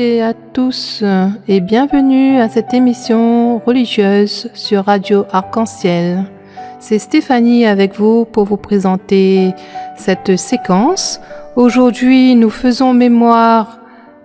et à tous et bienvenue à cette émission religieuse sur Radio Arc-en-Ciel. C'est Stéphanie avec vous pour vous présenter cette séquence. Aujourd'hui, nous faisons mémoire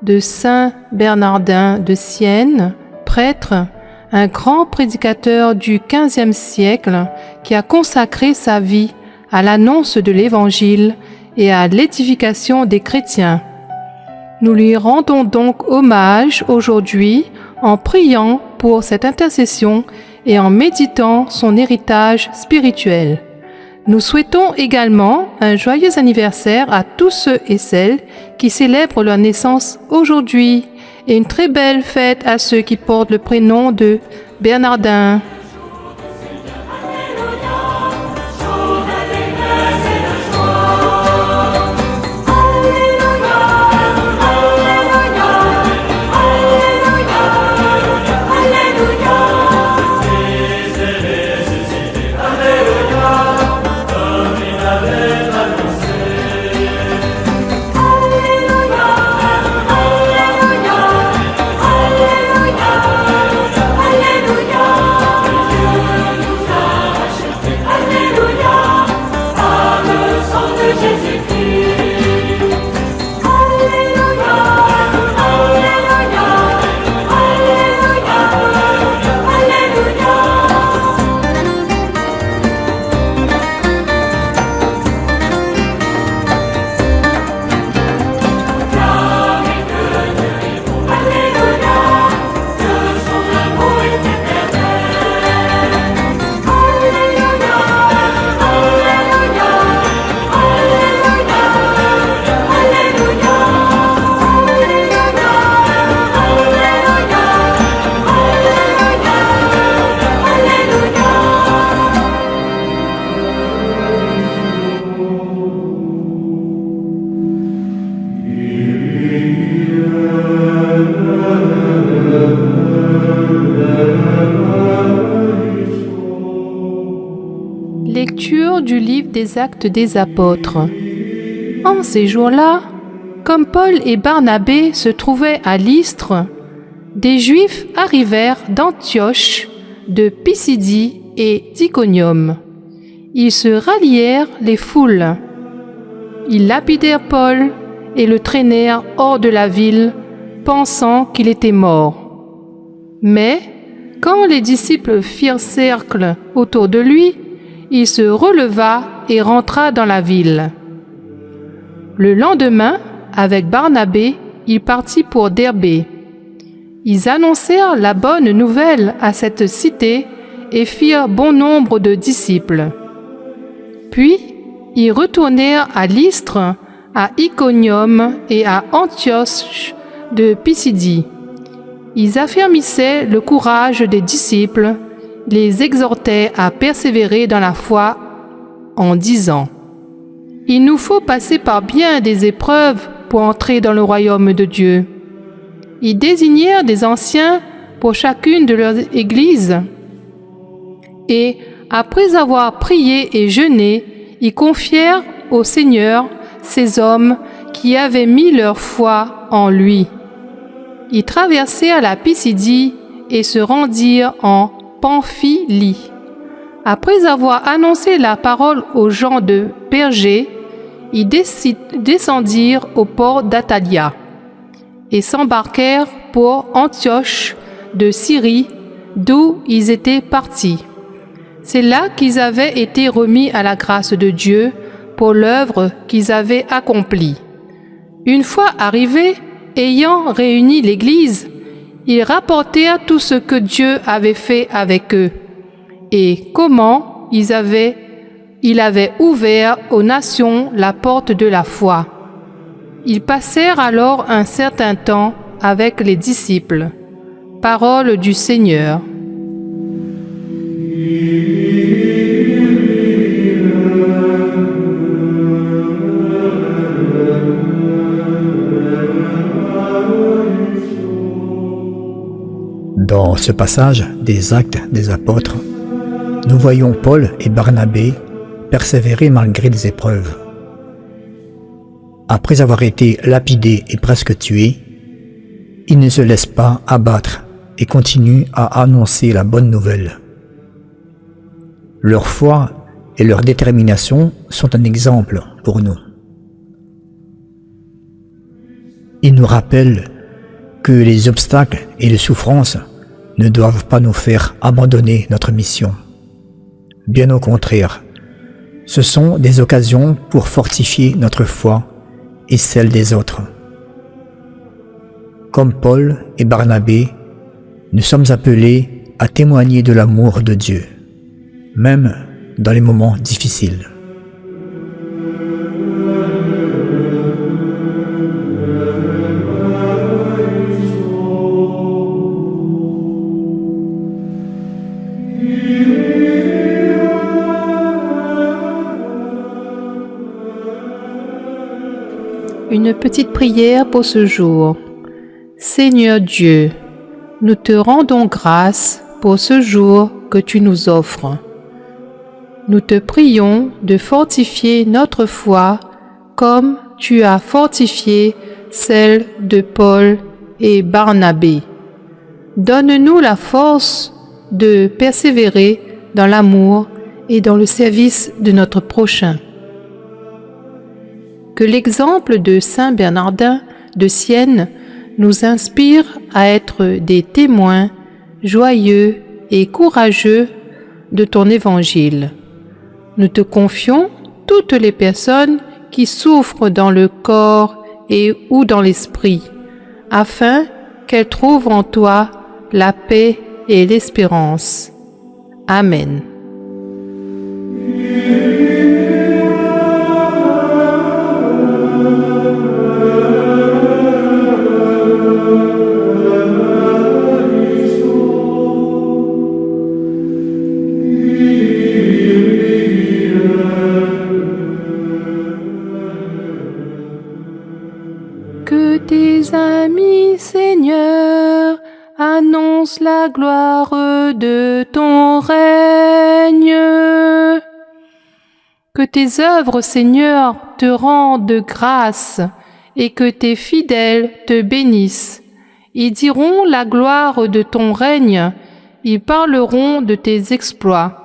de Saint Bernardin de Sienne, prêtre, un grand prédicateur du XVe siècle qui a consacré sa vie à l'annonce de l'Évangile et à l'édification des chrétiens. Nous lui rendons donc hommage aujourd'hui en priant pour cette intercession et en méditant son héritage spirituel. Nous souhaitons également un joyeux anniversaire à tous ceux et celles qui célèbrent leur naissance aujourd'hui et une très belle fête à ceux qui portent le prénom de Bernardin. Lecture du livre des Actes des Apôtres. En ces jours-là, comme Paul et Barnabé se trouvaient à Lystre, des Juifs arrivèrent d'Antioche, de Pisidie et d'Iconium. Ils se rallièrent les foules. Ils lapidèrent Paul et le traînèrent hors de la ville, pensant qu'il était mort. Mais, quand les disciples firent cercle autour de lui, il se releva et rentra dans la ville. Le lendemain, avec Barnabé, il partit pour Derbé. Ils annoncèrent la bonne nouvelle à cette cité et firent bon nombre de disciples. Puis, ils retournèrent à Lystre, à Iconium et à Antioche de Pisidie. Ils affermissaient le courage des disciples, les exhortaient à persévérer dans la foi en disant « Il nous faut passer par bien des épreuves pour entrer dans le royaume de Dieu. » Ils désignèrent des anciens pour chacune de leurs églises et, après avoir prié et jeûné, ils confièrent au Seigneur ces hommes qui avaient mis leur foi en lui. Ils traversèrent la Pisidie et se rendirent en Pamphylie. Après avoir annoncé la parole aux gens de Pergé, ils descendirent au port d'Attalia et s'embarquèrent pour Antioche de Syrie, d'où ils étaient partis. C'est là qu'ils avaient été remis à la grâce de Dieu pour l'œuvre qu'ils avaient accomplie. Une fois arrivés, ayant réuni l'Église, ils rapportèrent tout ce que Dieu avait fait avec eux et comment il avait ouvert aux nations la porte de la foi. Ils passèrent alors un certain temps avec les disciples. Parole du Seigneur. Dans ce passage des Actes des Apôtres, nous voyons Paul et Barnabé persévérer malgré les épreuves. Après avoir été lapidés et presque tués, ils ne se laissent pas abattre et continuent à annoncer la bonne nouvelle. Leur foi et leur détermination sont un exemple pour nous. Ils nous rappellent que les obstacles et les souffrances ne doivent pas nous faire abandonner notre mission. Bien au contraire, ce sont des occasions pour fortifier notre foi et celle des autres. Comme Paul et Barnabé, nous sommes appelés à témoigner de l'amour de Dieu, même dans les moments difficiles. Une petite prière pour ce jour. Seigneur Dieu, nous te rendons grâce pour ce jour que tu nous offres. Nous te prions de fortifier notre foi comme tu as fortifié celle de Paul et Barnabé. Donne-nous la force de persévérer dans l'amour et dans le service de notre prochain. Que l'exemple de Saint Bernardin de Sienne nous inspire à être des témoins joyeux et courageux de ton évangile. Nous te confions toutes les personnes qui souffrent dans le corps et ou dans l'esprit, afin qu'elles trouvent en toi la paix et l'espérance. Amen. Que tes amis, Seigneur, annoncent la gloire de ton règne. Que tes œuvres, Seigneur, te rendent grâce et que tes fidèles te bénissent. Ils diront la gloire de ton règne, ils parleront de tes exploits.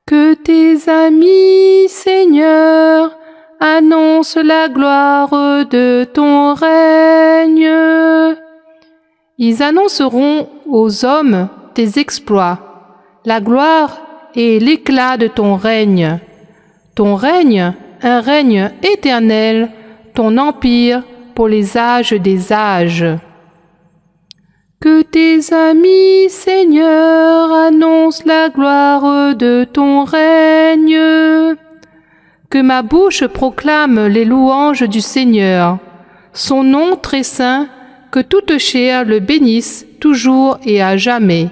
Que tes amis, Seigneur, annonce la gloire de ton règne. Ils annonceront aux hommes tes exploits, la gloire et l'éclat de ton règne. Ton règne, un règne éternel, ton empire pour les âges des âges. Que tes amis, Seigneur, annoncent la gloire de ton règne. Que ma bouche proclame les louanges du Seigneur, son nom très saint, que toute chair le bénisse toujours et à jamais.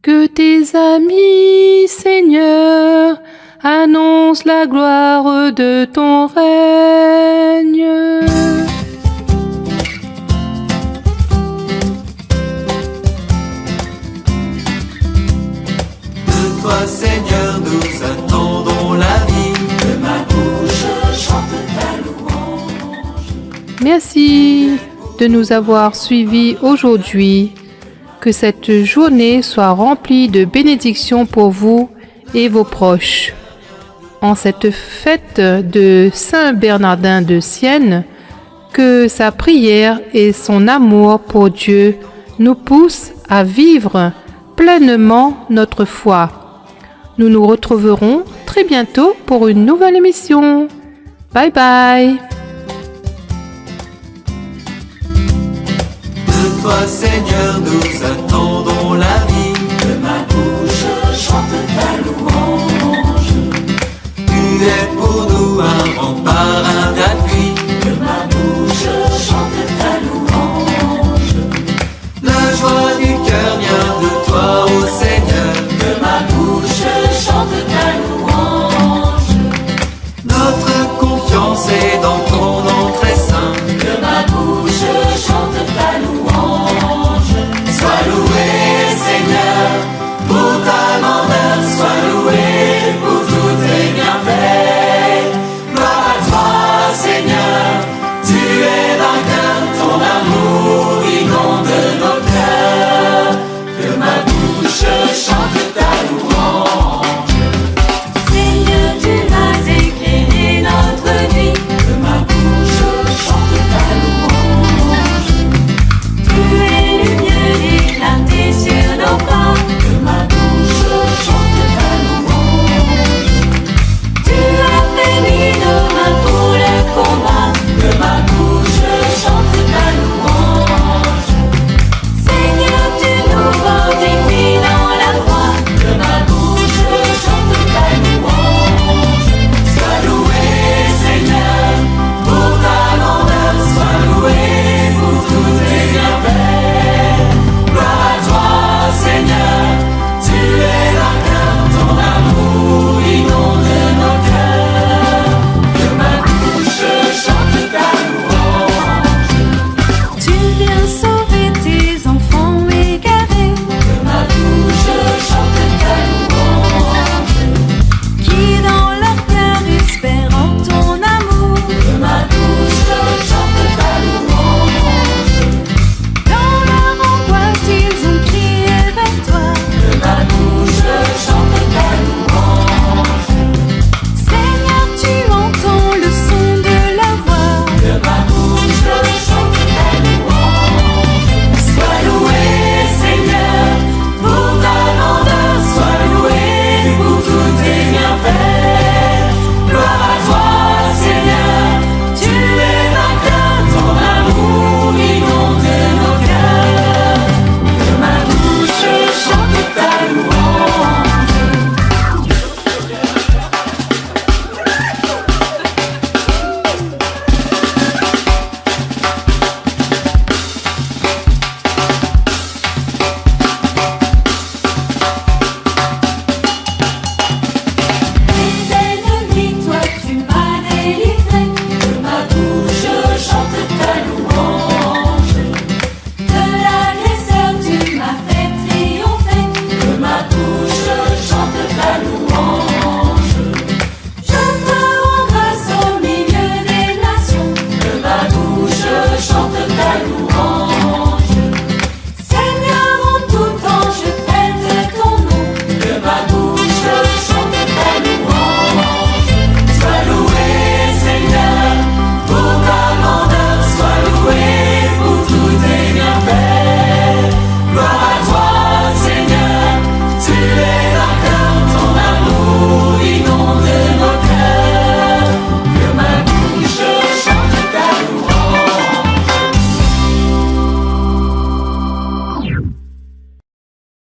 Que tes amis, Seigneur, annoncent la gloire de ton règne. De toi, Seigneur, nous attendons la vie. Que ma bouche chante ta louange. Merci de nous avoir suivis aujourd'hui. Que cette journée soit remplie de bénédictions pour vous et vos proches. En cette fête de Saint Bernardin de Sienne, que sa prière et son amour pour Dieu nous poussent à vivre pleinement notre foi. Nous nous retrouverons très bientôt pour une nouvelle émission. Bye bye. De toi, Seigneur, nous attendons la vie. Que ma bouche chante ta louange. Tu es pour nous un rempart, un appui. Que ma bouche chante ta louange.